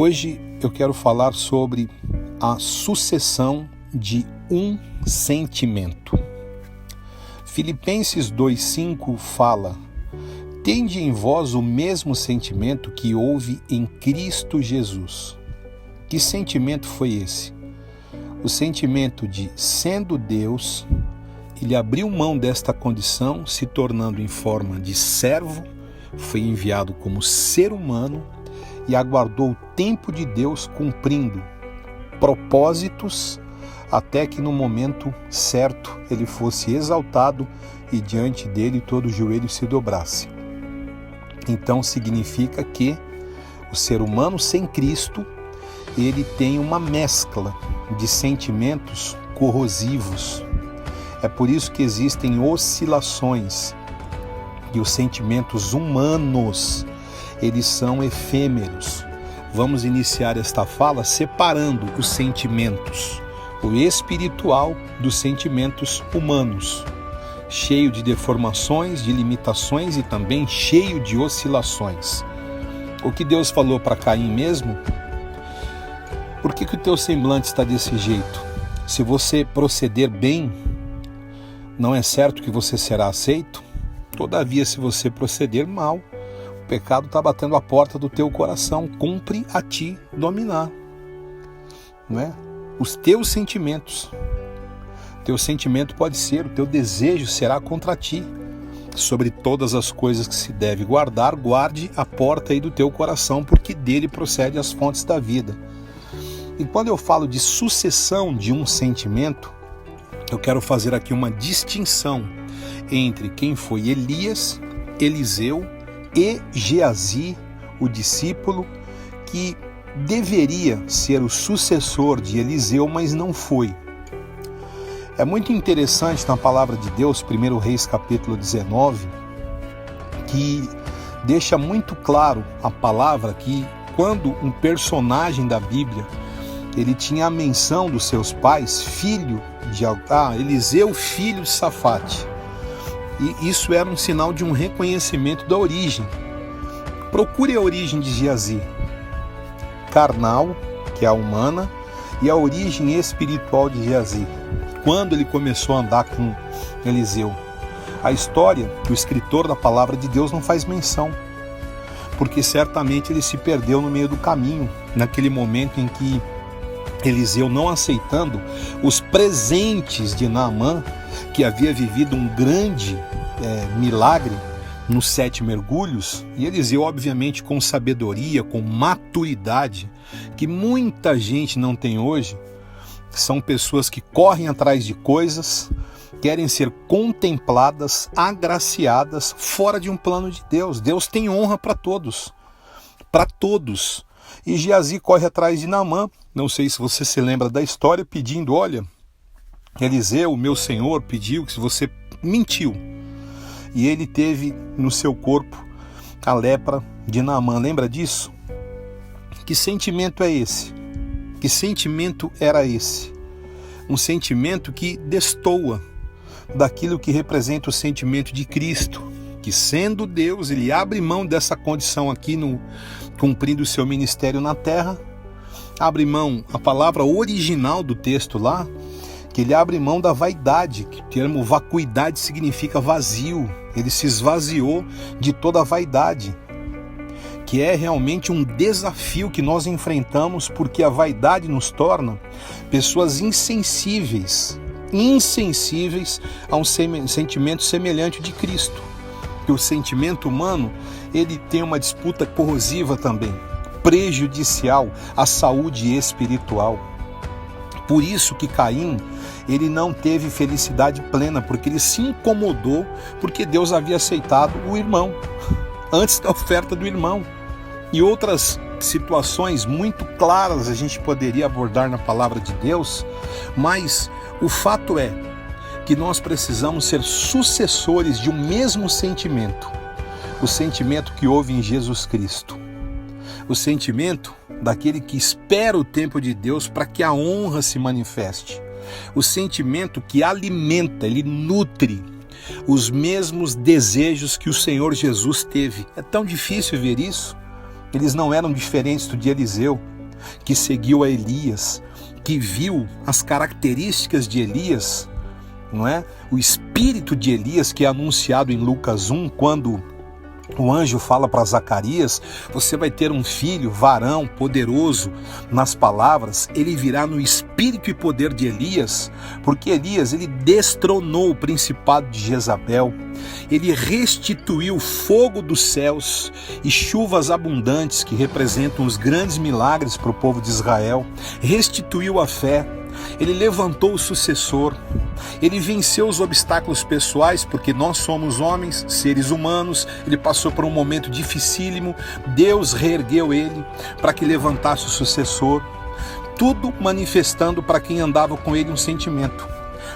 Hoje eu quero falar sobre a sucessão de um sentimento. Filipenses 2,5 fala: tende em vós o mesmo sentimento que houve em Cristo Jesus. Que sentimento foi esse? O sentimento de, sendo Deus, ele abriu mão desta condição, se tornando em forma de servo, foi enviado como ser humano e aguardou o tempo de Deus cumprindo propósitos até que no momento certo ele fosse exaltado e diante dele todo joelho se dobrasse. Então significa que o ser humano sem Cristo, ele tem uma mescla de sentimentos corrosivos. É por isso que existem oscilações e os sentimentos humanos, eles são efêmeros. Vamos iniciar esta fala separando os sentimentos, o espiritual dos sentimentos humanos, cheio de deformações, de limitações e também cheio de oscilações. O que Deus falou para Caim mesmo? Por que o teu semblante está desse jeito? Se você proceder bem, não é certo que você será aceito? Todavia, se você proceder mal, o pecado está batendo a porta do teu coração. Cumpre a ti dominar, não é? Os teus sentimentos. Teu sentimento pode ser, o teu desejo será contra ti. Sobre todas as coisas que se deve guardar, guarde a porta aí do teu coração, porque dele procede as fontes da vida. E quando eu falo de sucessão de um sentimento, eu quero fazer aqui uma distinção entre quem foi Elias, Eliseu e Geazi, o discípulo, que deveria ser o sucessor de Eliseu, mas não foi. É muito interessante na palavra de Deus, 1 Reis capítulo 19, que deixa muito claro a palavra que quando um personagem da Bíblia ele tinha a menção dos seus pais, filho de Eliseu, filho de Safate. E isso era um sinal de um reconhecimento da origem. Procure a origem de Geazi. Carnal, que é a humana, e a origem espiritual de Geazi. Quando ele começou a andar com Eliseu. A história, o escritor da palavra de Deus não faz menção, porque certamente ele se perdeu no meio do caminho, naquele momento em que Eliseu, não aceitando os presentes de Naamã, que havia vivido um grande milagre nos 7 mergulhos, e Eliseu, obviamente, com sabedoria, com maturidade, que muita gente não tem hoje. São pessoas que correm atrás de coisas, querem ser contempladas, agraciadas, fora de um plano de Deus. Deus tem honra para todos, para todos. E Geazi corre atrás de Naamã, não sei se você se lembra da história, pedindo: olha, Eliseu, meu senhor, pediu que você mentiu. E ele teve no seu corpo a lepra de Naamã, lembra disso? Que sentimento é esse? Que sentimento era esse? Um sentimento que destoa daquilo que representa o sentimento de Cristo, que sendo Deus, ele abre mão dessa condição aqui, cumprindo o seu ministério na terra, abre mão, a palavra original do texto lá, que ele abre mão da vaidade, que o termo vacuidade significa vazio, ele se esvaziou de toda a vaidade, que é realmente um desafio que nós enfrentamos, porque a vaidade nos torna pessoas insensíveis a um sentimento semelhante de Cristo. Que o sentimento humano, ele tem uma disputa corrosiva também, prejudicial à saúde espiritual. Por isso que Caim, ele não teve felicidade plena, porque ele se incomodou, porque Deus havia aceitado o irmão, antes da oferta do irmão. E outras situações muito claras a gente poderia abordar na palavra de Deus, mas o fato é que nós precisamos ser sucessores de um mesmo sentimento, o sentimento que houve em Jesus Cristo, o sentimento daquele que espera o tempo de Deus para que a honra se manifeste, o sentimento que alimenta, ele nutre os mesmos desejos que o Senhor Jesus teve. É tão difícil ver isso, Eles não eram diferentes do de Eliseu, que seguiu a Elias, que viu as características de Elias, não é? O espírito de Elias, que é anunciado em Lucas 1, quando o anjo fala para Zacarias: você vai ter um filho, varão, poderoso nas palavras, ele virá no espírito e poder de Elias, porque Elias, ele destronou o principado de Jezabel, ele restituiu fogo dos céus e chuvas abundantes, que representam os grandes milagres para o povo de Israel, restituiu a fé, ele levantou o sucessor, ele venceu os obstáculos pessoais, porque nós somos homens, seres humanos. Ele passou por um momento dificílimo, Deus reergueu ele para que levantasse o sucessor, tudo manifestando para quem andava com ele um sentimento.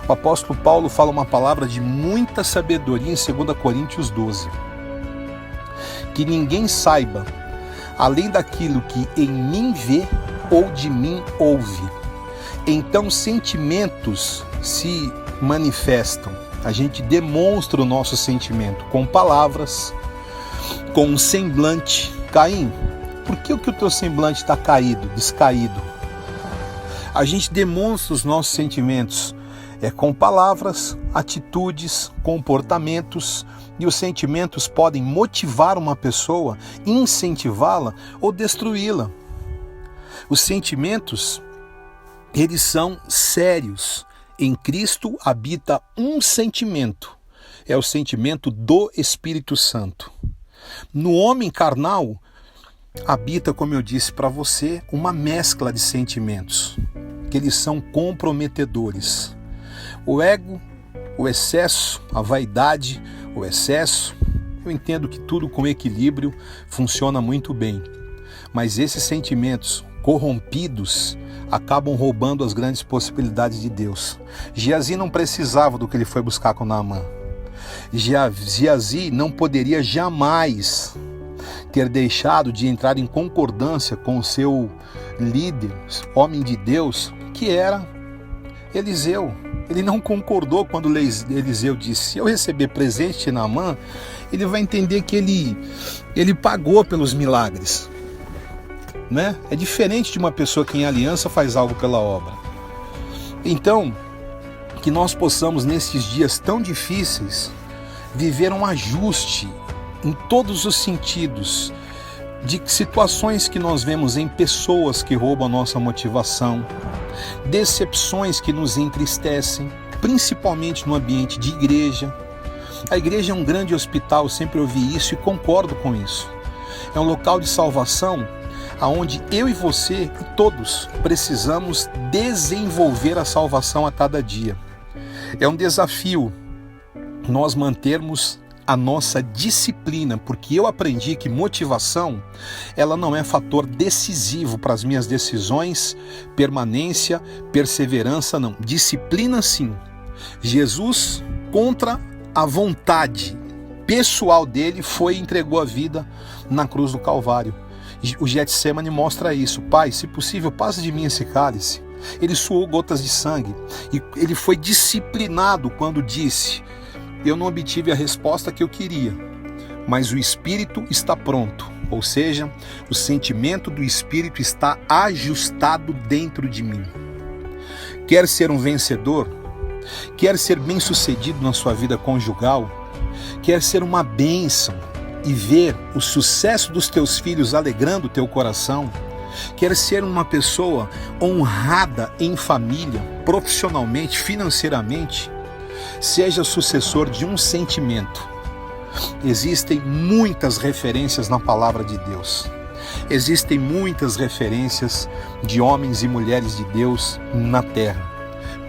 O apóstolo Paulo fala uma palavra de muita sabedoria em 2 Coríntios 12, que ninguém saiba além daquilo que em mim vê ou de mim ouve. Então sentimentos se manifestam, a gente demonstra o nosso sentimento com palavras, com um semblante. Caim, por que o teu semblante está caído, descaído? A gente demonstra os nossos sentimentos com palavras, atitudes, comportamentos, e os sentimentos podem motivar uma pessoa, incentivá-la ou destruí-la. Os sentimentos, eles são sérios. Em Cristo habita um sentimento, é o sentimento do Espírito Santo. No homem carnal habita, como eu disse para você, uma mescla de sentimentos, que eles são comprometedores. O ego, o excesso, a vaidade, o excesso, eu entendo que tudo com equilíbrio funciona muito bem, mas esses sentimentos corrompidos acabam roubando as grandes possibilidades de Deus. Geazi não precisava do que ele foi buscar com Naamã. Geazi não poderia jamais ter deixado de entrar em concordância com o seu líder, homem de Deus, que era Eliseu. Ele não concordou quando Eliseu disse: se eu receber presente de Naamã, ele vai entender que ele pagou pelos milagres. Né? É diferente de uma pessoa que em aliança faz algo pela obra. Então, que nós possamos nesses dias tão difíceis viver um ajuste em todos os sentidos de situações que nós vemos em pessoas que roubam a nossa motivação, decepções que nos entristecem, principalmente no ambiente de igreja. A igreja é um grande hospital, eu sempre ouvi isso e concordo com isso. É um local de salvação aonde eu e você e todos precisamos desenvolver a salvação a cada dia. É um desafio nós mantermos a nossa disciplina, porque eu aprendi que motivação, ela não é fator decisivo para as minhas decisões, permanência, perseverança, não. Disciplina sim. Jesus, contra a vontade pessoal dele, foi e entregou a vida na cruz do Calvário. O Getsemane mostra isso. Pai, se possível, passe de mim esse cálice. Ele suou gotas de sangue e ele foi disciplinado quando disse: eu não obtive a resposta que eu queria, mas o Espírito está pronto. Ou seja, o sentimento do Espírito está ajustado dentro de mim. Quer ser um vencedor? Quer ser bem-sucedido na sua vida conjugal? Quer ser uma bênção e ver o sucesso dos teus filhos alegrando o teu coração? Quer ser uma pessoa honrada em família, profissionalmente, financeiramente? Seja sucessor de um sentimento. Existem muitas referências na palavra de Deus. Existem muitas referências de homens e mulheres de Deus na terra.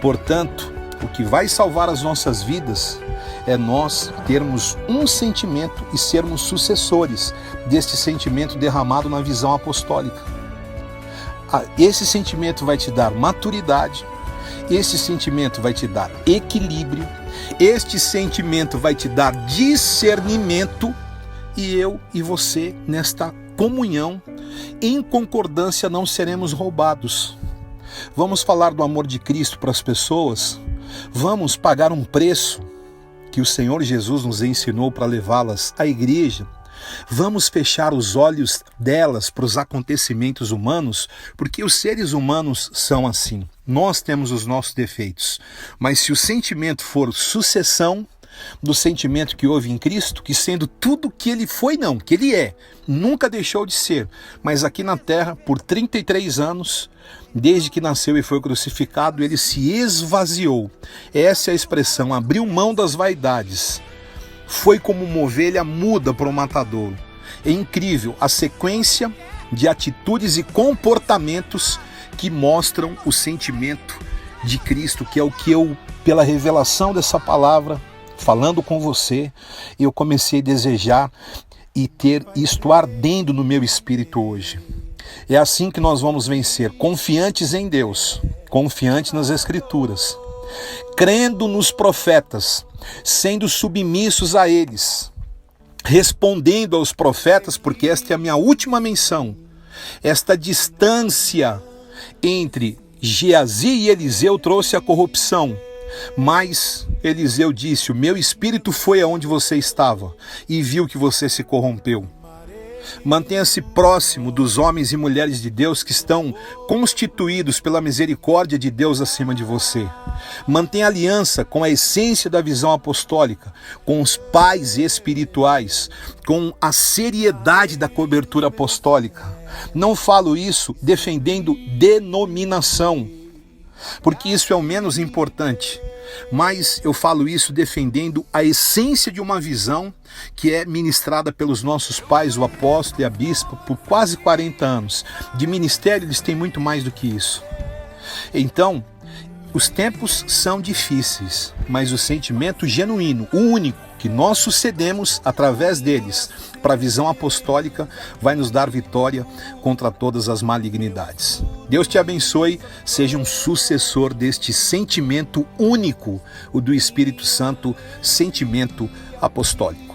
Portanto, o que vai salvar as nossas vidas é nós termos um sentimento e sermos sucessores deste sentimento derramado na visão apostólica. Esse sentimento vai te dar maturidade, esse sentimento vai te dar equilíbrio, este sentimento vai te dar discernimento, e eu e você, nesta comunhão, em concordância, não seremos roubados. Vamos falar do amor de Cristo para as pessoas, vamos pagar um preço que o Senhor Jesus nos ensinou para levá-las à igreja, Vamos fechar os olhos delas para os acontecimentos humanos, porque os seres humanos são assim. Nós temos os nossos defeitos, mas se o sentimento for sucessão do sentimento que houve em Cristo, que sendo tudo que ele foi, não, que ele é, nunca deixou de ser, mas aqui na terra, por 33 anos, desde que nasceu e foi crucificado, ele se esvaziou. Essa é a expressão, abriu mão das vaidades. Foi como uma ovelha muda para o matadouro. É incrível a sequência de atitudes e comportamentos que mostram o sentimento de Cristo, que é o que eu, pela revelação dessa palavra, falando com você, eu comecei a desejar e ter isto ardendo no meu espírito hoje. É assim que nós vamos vencer, confiantes em Deus, confiantes nas Escrituras, crendo nos profetas, sendo submissos a eles, respondendo aos profetas, porque esta é a minha última menção, esta distância entre Geazi e Eliseu trouxe a corrupção, mas Eliseu disse, o meu espírito foi aonde você estava e viu que você se corrompeu. Mantenha-se próximo dos homens e mulheres de Deus que estão constituídos pela misericórdia de Deus acima de você. Mantenha aliança com a essência da visão apostólica, com os pais espirituais, com a seriedade da cobertura apostólica. Não falo isso defendendo denominação, porque isso é o menos importante, mas eu falo isso defendendo a essência de uma visão que é ministrada pelos nossos pais, o apóstolo e a bispa, por quase 40 anos. De ministério eles têm muito mais do que isso. Então, os tempos são difíceis, mas o sentimento genuíno, o único, que nós sucedemos através deles para a visão apostólica, vai nos dar vitória contra todas as malignidades. Deus te abençoe, seja um sucessor deste sentimento único, o do Espírito Santo, sentimento apostólico.